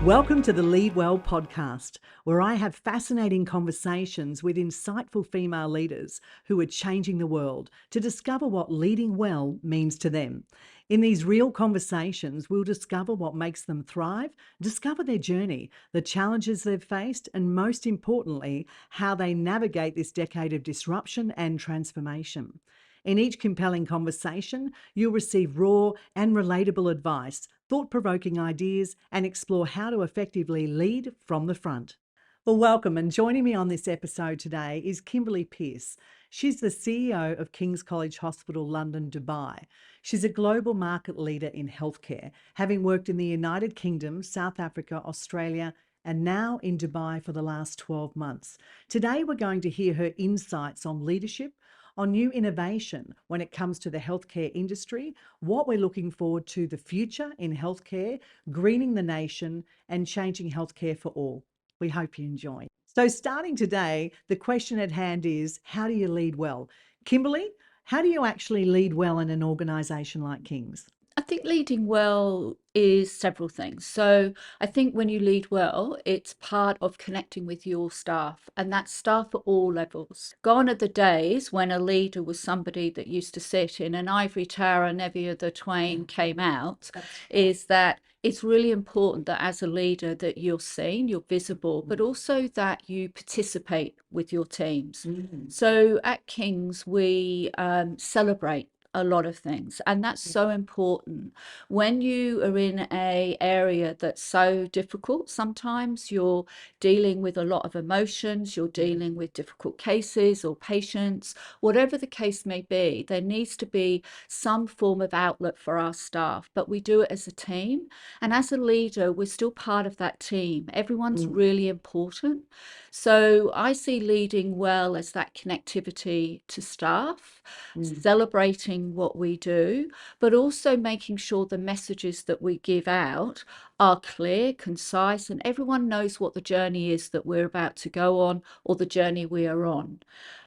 Welcome to the Lead Well podcast, where I have fascinating conversations with insightful female leaders who are changing the world to discover what leading well means to them. In these real conversations, we'll discover what makes them thrive, discover their journey, the challenges they've faced, and most importantly, how they navigate this decade of disruption and transformation. In each compelling conversation, you'll receive raw and relatable advice, thought-provoking ideas, and explore how to effectively lead from the front. Well, welcome, and joining me on this episode today is Kimberley Pierce. She's the CEO of King's College Hospital London, Dubai. She's a global market leader in healthcare, having worked in the United Kingdom, South Africa, Australia, and now in Dubai for the last 12 months. Today, we're going to hear her insights on leadership, on new innovation when it comes to the healthcare industry, what we're looking forward to the future in healthcare, greening the nation, and changing healthcare for all. We hope you enjoy. So starting today, the question at hand is, how do you lead well? Kimberley, how do you actually lead well in an organisation like King's? I think leading well is several things. So I think when you lead well, it's part of connecting with your staff, and that's staff at all levels. Gone are the days when a leader was somebody that used to sit in an ivory tower and never the twain came out. Is that it's really important that as a leader that you're seen, you're visible, but also that you participate with your teams. So at King's, we celebrate a lot of things, and that's so important when you are in a area that's so difficult. Sometimes you're dealing with a lot of emotions, you're dealing with difficult cases or patients, whatever the case may be. There needs to be some form of outlet for our staff, but we do it as a team, and as a leader we're still part of that team. Everyone's really important. So I see leading well as that connectivity to staff, celebrating what we do, but also making sure the messages that we give out are clear, concise, and everyone knows what the journey is that we're about to go on or the journey we are on.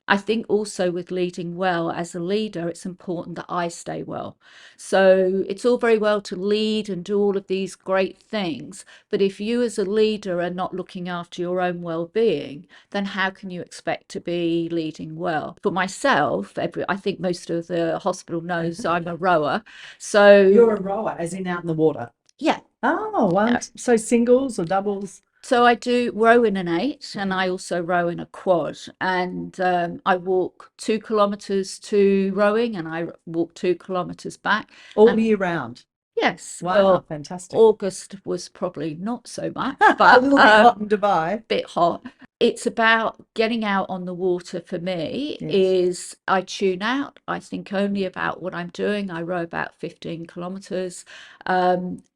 I think also with leading well as a leader, it's important that I stay well. So it's all very well to lead and do all of these great things, but if you as a leader are not looking after your own well-being, then how can you expect to be leading well? For myself, I think most of the hospital knows I'm a rower. So You're a rower, as in out in the water? Yeah. Oh, well, so singles or doubles? So I do row in an 8, and I also row in a quad, and I walk 2 kilometres to rowing, and I walk 2 kilometres back. All year round? Yes. Wow, well, fantastic. August was probably not so much, A but little bit hot in Dubai. bit hot. It's about getting out on the water for me. Yes. Is I tune out. I think only about what I'm doing. I row about 15 kilometres.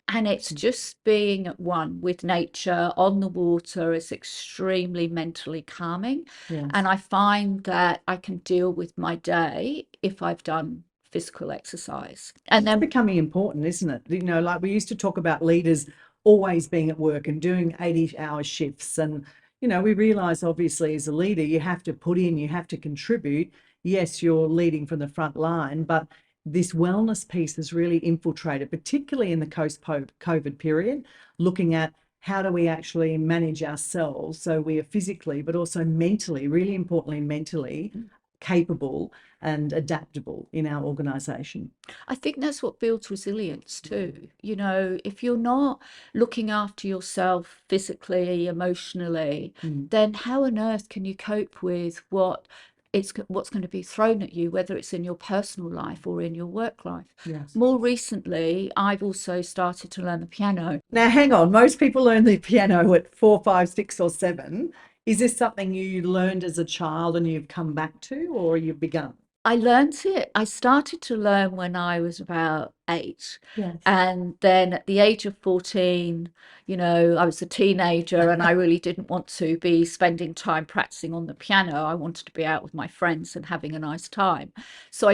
And it's just being at one with nature on the water is extremely mentally calming. Yes. And I find that I can deal with my day if I've done physical exercise. And then It's becoming important, isn't it? You know, like we used to talk about leaders always being at work and doing 80-hour shifts. And, you know, we realize obviously as a leader, you have to put in, you have to contribute. Yes, you're leading from the front line, but this wellness piece has really infiltrated, particularly in the post-COVID period, looking at how do we actually manage ourselves so we are physically, but also mentally, really importantly, mentally capable and adaptable in our organisation. I think that's what builds resilience too. You know, if you're not looking after yourself physically, emotionally, then how on earth can you cope with what's going to be thrown at you, whether it's in your personal life or in your work life? Yes. More recently, I've also started to learn the piano. Now, hang on. Most people learn the piano at 4, 5, 6 or 7. Is this something you learned as a child and you've come back to, or you've begun? I learned it. I started to learn when I was about 8. Yes. And then at the age of 14, you know, I was a teenager and I really didn't want to be spending time practicing on the piano. I wanted to be out with my friends and having a nice time. So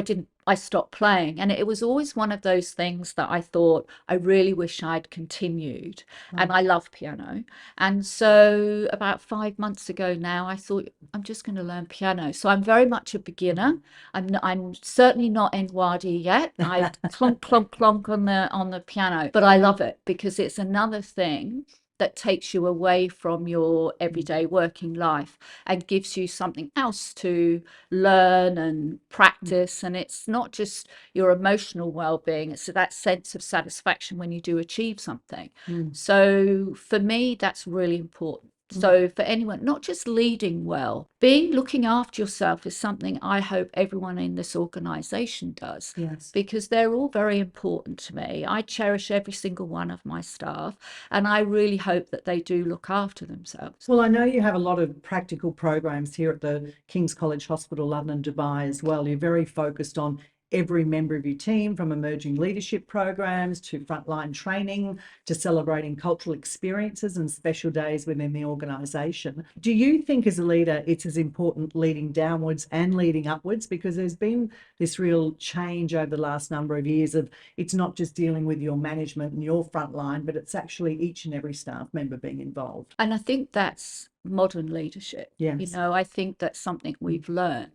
I stopped playing. And it was always one of those things that I thought, I really wish I'd continued. And I love piano. And so about 5 months ago now, I thought, I'm just going to learn piano. So I'm very much a beginner. I'm certainly not Enwadi yet. I clonk, clonk, clonk on the piano, but I love it because it's another thing that takes you away from your everyday working life and gives you something else to learn and practice. And it's not just your emotional well-being, it's that sense of satisfaction when you do achieve something. So for me, that's really important. So for anyone, not just leading well, looking after yourself is something I hope everyone in this organization does. Yes. Because they're all very important to me. I cherish every single one of my staff, and I really hope that they do look after themselves. Well, I know you have a lot of practical programs here at the King's College Hospital, London, Dubai as well. You're very focused on every member of your team, from emerging leadership programs to frontline training to celebrating cultural experiences and special days within the organisation. Do you think as a leader it's as important leading downwards and leading upwards? Because there's been this real change over the last number of years of it's not just dealing with your management and your frontline, but it's actually each and every staff member being involved. And I think that's modern leadership. Yes. I think that's something we've learned,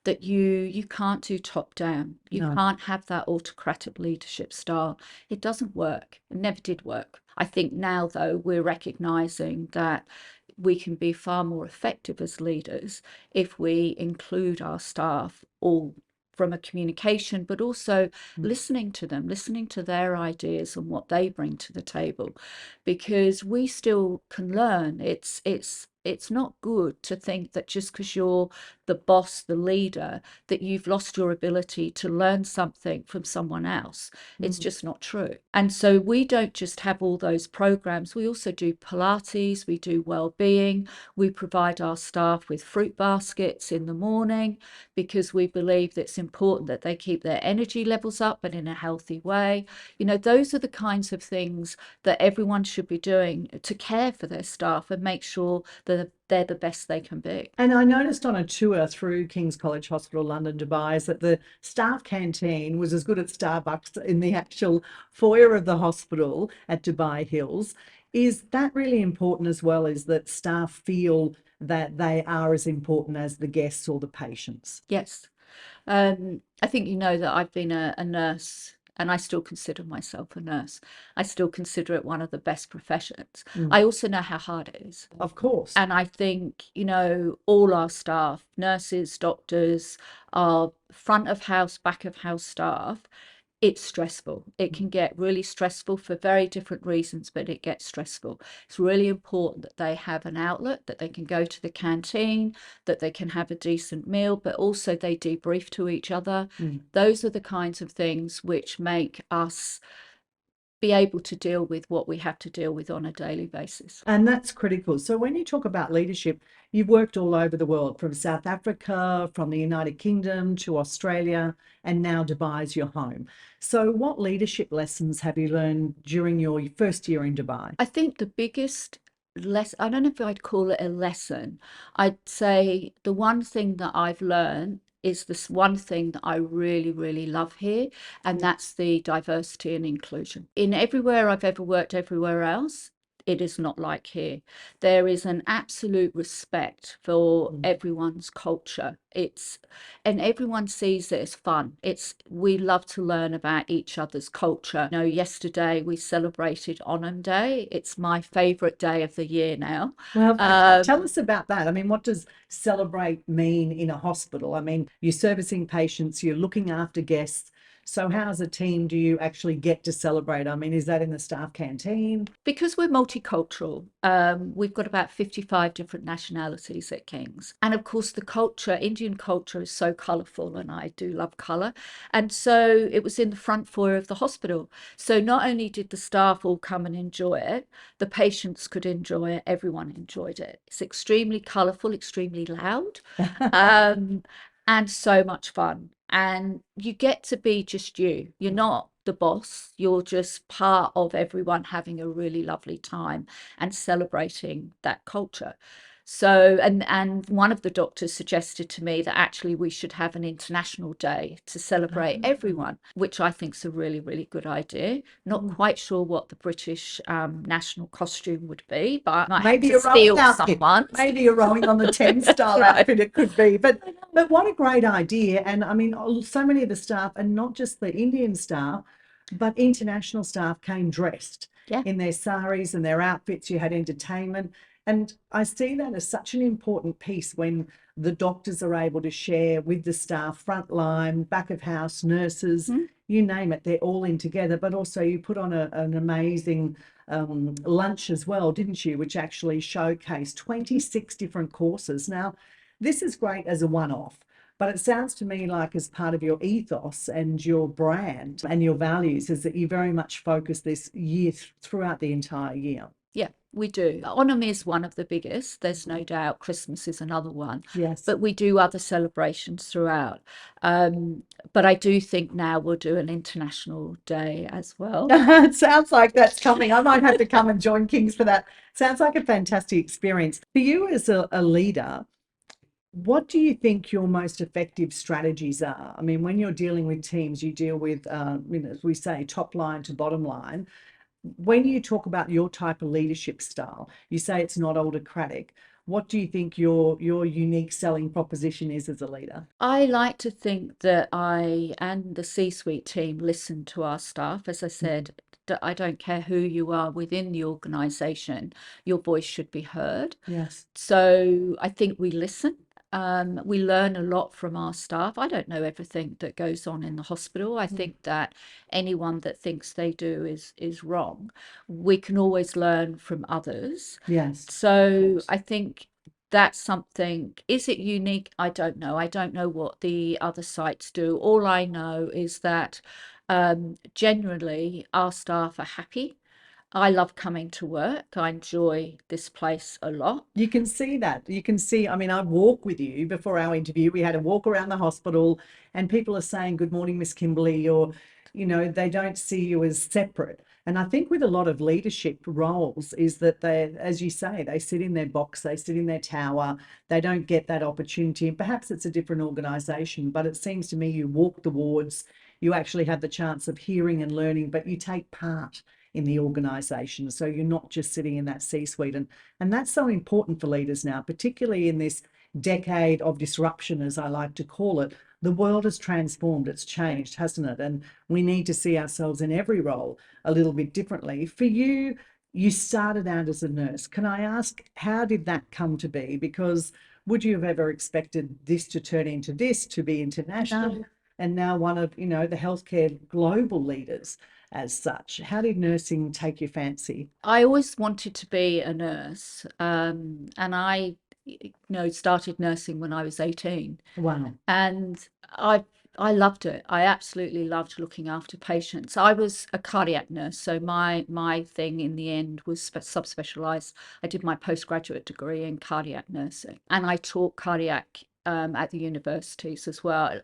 that you can't do top down. You No. can't have that autocratic leadership style. It doesn't work. It never did work. I think now, though, we're recognizing that we can be far more effective as leaders if we include our staff all from a communication, but also listening to them, listening to their ideas and what they bring to the table, because we still can learn. It's not good to think that just because you're the boss, the leader, that you've lost your ability to learn something from someone else. It's just not true. And so we don't just have all those programs. We also do Pilates, we do well-being, we provide our staff with fruit baskets in the morning because we believe that it's important that they keep their energy levels up, but in a healthy way. Those are the kinds of things that everyone should be doing to care for their staff and make sure that they're the best they can be. And I noticed on a tour through King's College Hospital, London, Dubai, is that the staff canteen was as good as Starbucks in the actual foyer of the hospital at Dubai Hills. Is that really important as well, is that staff feel that they are as important as the guests or the patients? Yes. I think that I've been a nurse, and I still consider myself a nurse. I still consider it one of the best professions. I also know how hard it is. Of course. And I think, all our staff, nurses, doctors, our front of house, back of house staff, it's stressful. It can get really stressful for very different reasons, but it gets stressful. It's really important that they have an outlet, that they can go to the canteen, that they can have a decent meal, but also they debrief to each other. Those are the kinds of things which make us be able to deal with what we have to deal with on a daily basis. And that's critical. So when you talk about leadership, you've worked all over the world, from South Africa, from the United Kingdom to Australia, and now Dubai is your home. So what leadership lessons have you learned during your first year in Dubai? I think the biggest lesson, I don't know if I'd call it a lesson. I'd say the one thing that I've learned is this one thing that I really, really love here, and that's the diversity and inclusion. In everywhere I've ever worked, everywhere else, it is not like here. There is an absolute respect for everyone's culture. And everyone sees it as fun. We love to learn about each other's culture. Yesterday we celebrated Onam Day. It's my favorite day of the year now. Well, tell us about that. I mean, what does celebrate mean in a hospital? I mean, you're servicing patients, you're looking after guests. So how as a team do you actually get to celebrate? I mean, is that in the staff canteen? Because we're multicultural, we've got about 55 different nationalities at King's. And of course, the culture, Indian culture, is so colourful, and I do love colour. And so it was in the front foyer of the hospital. So not only did the staff all come and enjoy it, the patients could enjoy it, everyone enjoyed it. It's extremely colourful, extremely loud, and so much fun. And you get to be just you. You're not the boss. You're just part of everyone having a really lovely time and celebrating that culture. So, and one of the doctors suggested to me that actually we should have an international day to celebrate everyone, which I think is a really, really good idea. Not quite sure what the British national costume would be, but I might have to steal someone. Maybe a rowing on the Thames style outfit it could be. But what a great idea. And I mean, so many of the staff, and not just the Indian staff, But international staff came dressed Yeah. in their saris and their outfits. You had entertainment. And I see that as such an important piece when the doctors are able to share with the staff, front line, back of house, nurses, Mm. you name it, they're all in together. But also, you put on an amazing lunch as well, didn't you? Which actually showcased 26 different courses. Now, this is great as a one off. But it sounds to me like, as part of your ethos and your brand and your values, is that you very much focus this year throughout the entire year. Yeah, we do. Autumn is one of the biggest, there's no doubt. Christmas is another one, Yes. but we do other celebrations throughout. But I do think now we'll do an international day as well. It sounds like that's coming. I might have to come and join Kings for that. Sounds like a fantastic experience. For you as a leader, what do you think your most effective strategies are? I mean, when you're dealing with teams, you deal with, as we say, top line to bottom line. When you talk about your type of leadership style, you say it's not autocratic. What do you think your unique selling proposition is as a leader? I like to think that I and the C-suite team listen to our staff. As I said, I don't care who you are within the organization, your voice should be heard. Yes. So I think we listen. We learn a lot from our staff. I don't know everything that goes on in the hospital. I think that anyone that thinks they do is wrong. We can always learn from others. Yes. So I think that's something. Is it unique? I don't know. I don't know what the other sites do. All I know is that generally our staff are happy. I love coming to work. I enjoy this place a lot. You can see that. You can see, I mean, I walk with you before our interview. We had a walk around the hospital and people are saying, "Good morning, Miss Kimberley," or, they don't see you as separate. And I think with a lot of leadership roles is that they, as you say, they sit in their box, they sit in their tower, they don't get that opportunity. And perhaps it's a different organization, but it seems to me you walk the wards, you actually have the chance of hearing and learning, but you take part in the organization. So you're not just sitting in that C-suite. And that's so important for leaders now, particularly in this decade of disruption, as I like to call it. The world has transformed, it's changed, hasn't it? And we need to see ourselves in every role a little bit differently. For you, you started out as a nurse. Can I ask, how did that come to be? Because would you have ever expected this to turn into this, to be international? No. And now one of, the healthcare global leaders as such. How did nursing take your fancy? I always wanted to be a nurse, and started nursing when I was 18, Wow. and I loved it. I absolutely loved looking after patients. I was a cardiac nurse, so my thing in the end was subspecialized. I did my postgraduate degree in cardiac nursing, and I taught cardiac at the universities as well.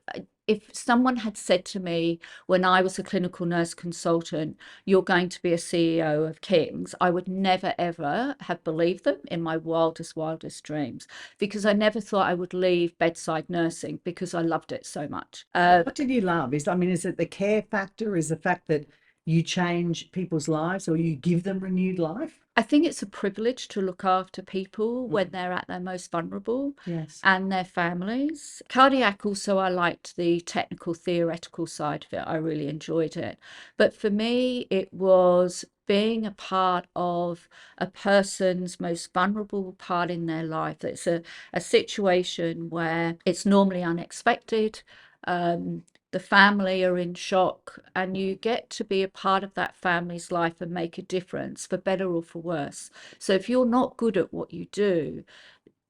If someone had said to me when I was a clinical nurse consultant, "You're going to be a CEO of King's," I would never, ever have believed them in my wildest dreams, because I never thought I would leave bedside nursing because I loved it so much. What did you love? Is it the care factor? Is the fact that you change people's lives or you give them renewed life? I think it's a privilege to look after people when they're at their most vulnerable, Yes. and their families. Cardiac also, I liked the technical, theoretical side of it. I really enjoyed it. But for me, it was being a part of a person's most vulnerable part in their life. It's a situation where it's normally unexpected. Um, the family are in shock, and you get to be a part of that family's life and make a difference, for better or for worse. So if you're not good at what you do,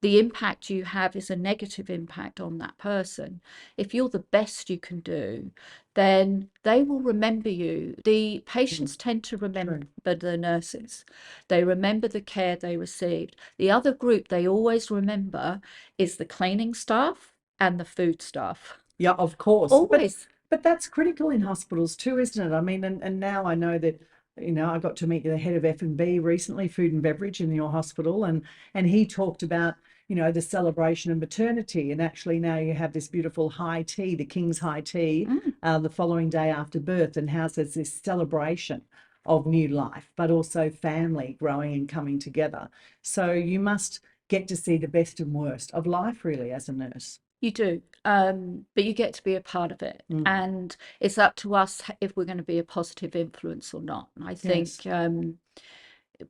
the impact you have is a negative impact on that person. If you're the best you can do, then they will remember you. The patients tend to remember the nurses. They remember the care they received. The other group they always remember is the cleaning staff and the food staff. Yeah, of course. Always. But that's critical in hospitals too, isn't it? I mean, and now I know that, I got to meet the head of F&B recently, food and beverage in your hospital, and he talked about, the celebration of maternity. And actually now you have this beautiful high tea, the King's high tea, the following day after birth, and how there's this celebration of new life, but also family growing and coming together. So you must get to see the best and worst of life, really, as a nurse. You do, but you get to be a part of it, and it's up to us if we're going to be a positive influence or not. And I Yes. think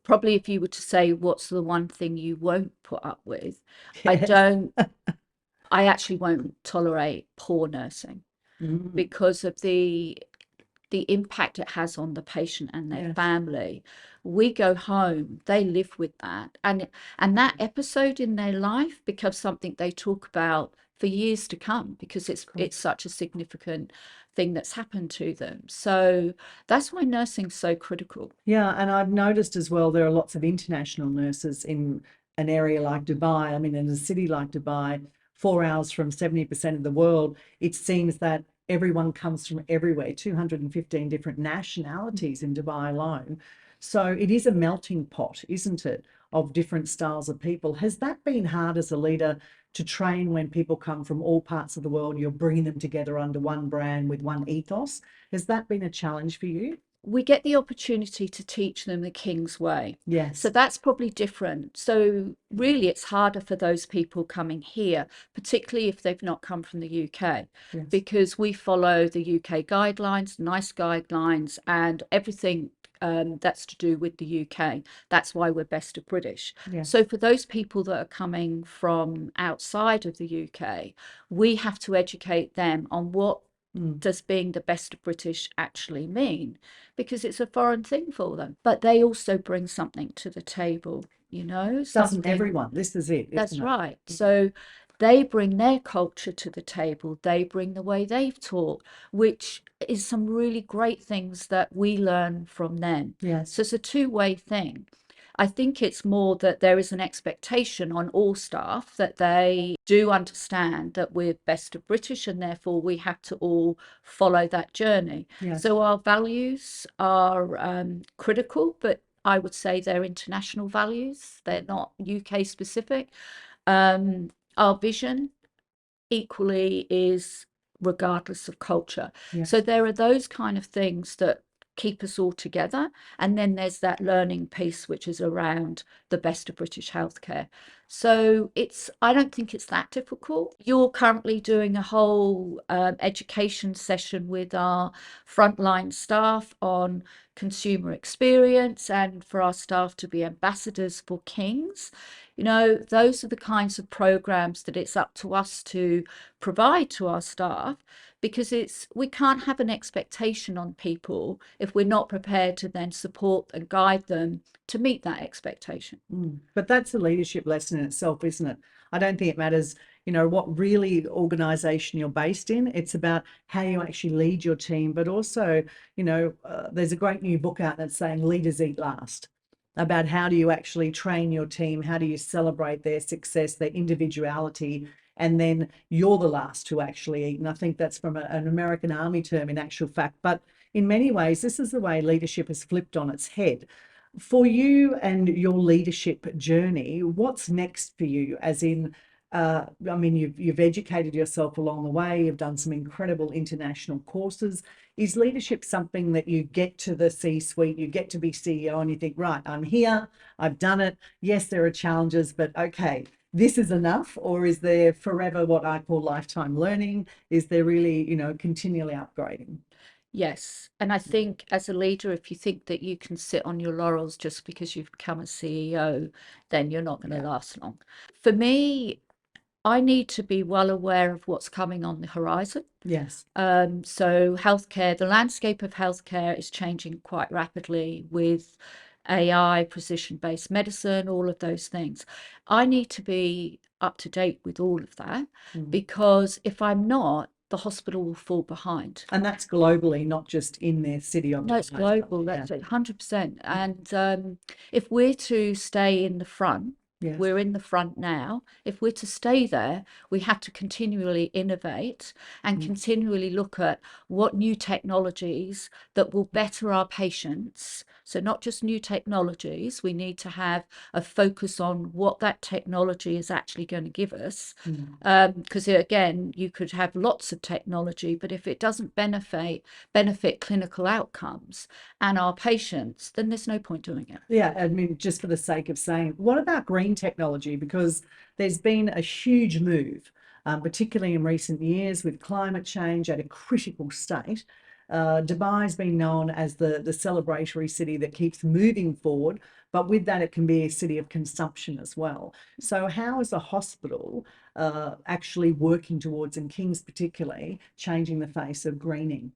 probably if you were to say what's the one thing you won't put up with, I Yes. don't. I actually won't tolerate poor nursing Mm. because of the impact it has on the patient and their Yes. family. We go home, they live with that, and that episode in their life becomes something they talk about for years to come because Of it's course. such a significant thing that's happened to them. So that's why nursing's so critical. Yeah, and I've noticed as well there are lots of international nurses in an area like Dubai. I mean, in a city like Dubai, 4 hours from 70% of the world, it seems that everyone comes from everywhere, 215 different nationalities in Dubai alone. So it is a melting pot, isn't it, of different styles of people. Has that been hard as a leader to train when people come from all parts of the world? You're bringing them together under one brand with one ethos. Has that been a challenge for you? We get the opportunity to teach them the King's way. So Yes. that's probably different. So really, it's harder for those people coming here, particularly if they've not come from the UK, Yes. because we follow the UK guidelines, NICE guidelines, and everything that's to do with the UK. That's why we're best of British. Yes. So for those people that are coming from outside of the UK, we have to educate them on what does being the best of British actually mean? Because it's a foreign thing for them. But they also bring something to the table, Doesn't something. everyone? This is it, That's isn't it? right. So they bring their culture to the table, they bring the way they've taught, which is some really great things that we learn from them. Yes. So it's a two-way thing. I think it's more that there is an expectation on all staff that they do understand that we're best of British and therefore we have to all follow that journey. Yes. So our values are critical, but I would say they're international values. They're not UK specific. Our vision equally is regardless of culture. Yes. So there are those kind of things that keep us all together. And then there's that learning piece, which is around the best of British healthcare. So I don't think it's that difficult. You're currently doing a whole education session with our frontline staff on consumer experience and for our staff to be ambassadors for Kings. Those are the kinds of programs that it's up to us to provide to our staff because we can't have an expectation on people if we're not prepared to then support and guide them to meet that expectation. But that's a leadership lesson in itself, isn't it? I don't think it matters, what really organization you're based in. It's about how you actually lead your team, but also, there's a great new book out that's saying leaders eat last, about how do you actually train your team, how do you celebrate their success, their individuality, and then you're the last to actually eat. And I think that's from an American Army term in actual fact. But in many ways, this is the way leadership is flipped on its head. For you and your leadership journey, what's next for you? As in, I mean, you've educated yourself along the way. You've done some incredible international courses. Is leadership something that you get to the C-suite, you get to be CEO, and you think, right, I'm here, I've done it. Yes, there are challenges, but okay, this is enough? Or is there forever what I call lifetime learning? Is there really, continually upgrading? Yes. And I think as a leader, if you think that you can sit on your laurels just because you've become a CEO, then you're not going to Yeah. last long. For me, I need to be well aware of what's coming on the horizon. Yes. So healthcare, the landscape of healthcare is changing quite rapidly with AI, precision-based medicine, all of those things. I need to be up to date with all of that because if I'm not, the hospital will fall behind. And that's globally, not just in their city of No, it's Dubai. global. Yeah. That's 100%. And if we're to stay in the front, Yes. we're in the front now. If we're to stay there, we have to continually innovate and continually look at what new technologies that will better our patients. So not just new technologies, we need to have a focus on what that technology is actually going to give us. Because again, you could have lots of technology, but if it doesn't benefit clinical outcomes and our patients, then there's no point doing it. Yeah, I mean, just for the sake of saying, what about green technology? Because there's been a huge move particularly in recent years with climate change at a critical state. Dubai's been known as the celebratory city that keeps moving forward, but with that, it can be a city of consumption as well. So how is a hospital actually working towards, and King's particularly, changing the face of greening?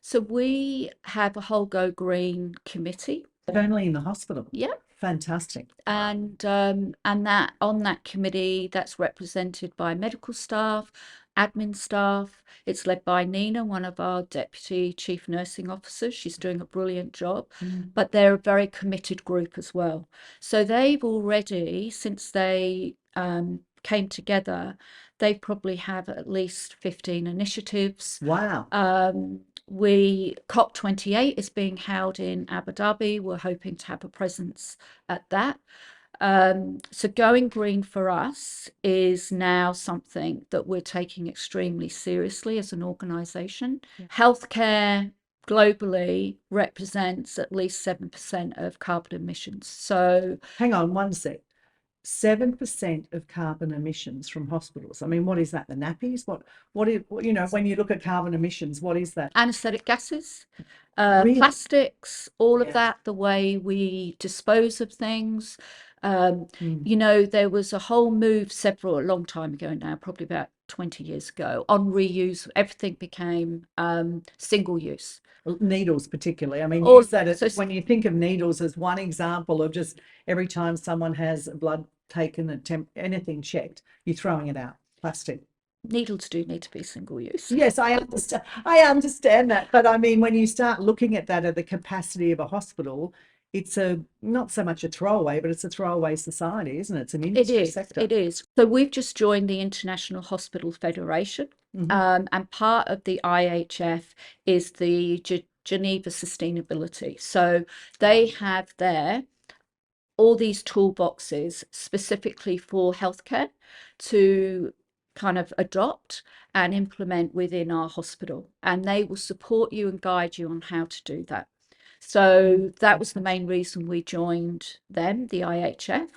So we have a whole Go Green committee. Only in the hospital. Yeah. Fantastic. And that on that committee, that's represented by medical staff, admin staff. It's led by Nina, one of our deputy chief nursing officers. She's doing a brilliant job, but they're a very committed group as well. So they've already, since they came together, they probably have at least 15 initiatives. Wow. COP28 is being held in Abu Dhabi. We're hoping to have a presence at that. So going green for us is now something that we're taking extremely seriously as an organisation. Yeah. Healthcare globally represents at least 7% of carbon emissions. So hang on one sec. 7% of carbon emissions from hospitals. I mean, what is that? The nappies? What is, you know, when you look at carbon emissions, what is that? Anesthetic gases, Really? plastics, all of that, the way we dispose of things. You know, there was a whole move a long time ago now, probably about 20 years ago, on reuse. Everything became single use. Needles particularly. I mean, Or- use that as, so- when you think of needles as one example of just every time someone has blood taken, anything checked, you're throwing it out. Plastic. Needles do need to be single use. Yes, I understand that. But I mean, when you start looking at that at the capacity of a hospital, it's not so much a throwaway, but it's a throwaway society, isn't it? It's an industry sector. It is. So we've just joined the International Hospital Federation, and part of the IHF is the Geneva Sustainability. So they have there all these toolboxes specifically for healthcare to kind of adopt and implement within our hospital, and they will support you and guide you on how to do that. So that was the main reason we joined them, the IHF,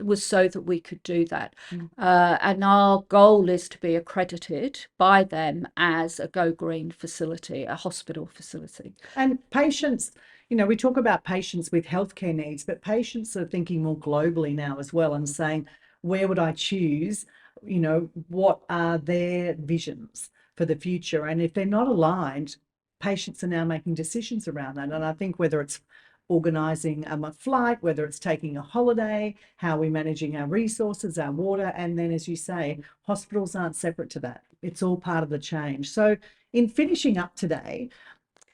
was so that we could do that. And our goal is to be accredited by them as a Go Green facility, a hospital facility. And patients, you know, we talk about patients with healthcare needs, but patients are thinking more globally now as well and saying, where would I choose? You know, what are their visions for the future? And if they're not aligned, patients are now making decisions around that. And I think whether it's organising a flight, whether it's taking a holiday, how we're managing our resources, our water, and then, as you say, hospitals aren't separate to that. It's all part of the change. So in finishing up today,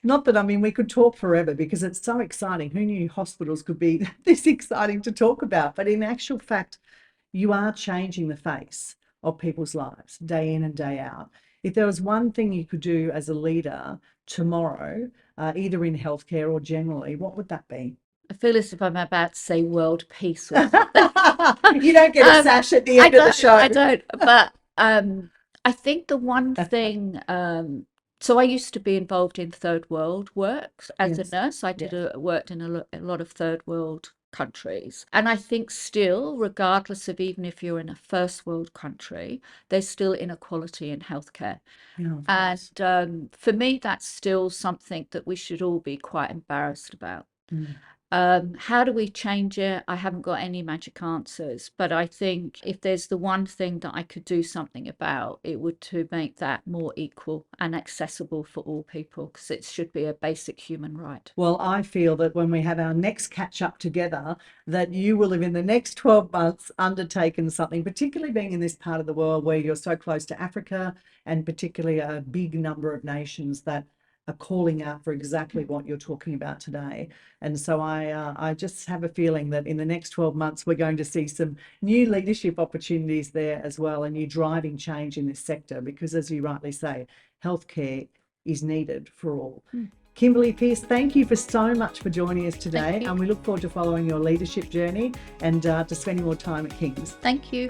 not that, I mean, we could talk forever because it's so exciting. Who knew hospitals could be this exciting to talk about? But in actual fact, you are changing the face of people's lives day in and day out. If there was one thing you could do as a leader tomorrow, either in healthcare or generally, what would that be? I feel as if I'm about to say world peace. You don't get a sash at the end of the show. I don't. But I think the one thing, so I used to be involved in third world work as a nurse. I worked in a lot of third world countries. And I think still, regardless of even if you're in a first world country, there's still inequality in healthcare. And for me, that's still something that we should all be quite embarrassed about. How do we change it? I haven't got any magic answers, but I think if there's the one thing that I could do something about, it would to make that more equal and accessible for all people, because it should be a basic human right. Well, I feel that when we have our next catch up together, that you will have in the next 12 months undertaken something, particularly being in this part of the world where you're so close to Africa and particularly a big number of nations that are calling out for exactly what you're talking about today. And so I just have a feeling that in the next 12 months, we're going to see some new leadership opportunities there as well, and you driving change in this sector, because as you rightly say, healthcare is needed for all. Kimberley Pierce, thank you for so much for joining us today, and we look forward to following your leadership journey and to spending more time at King's. Thank you.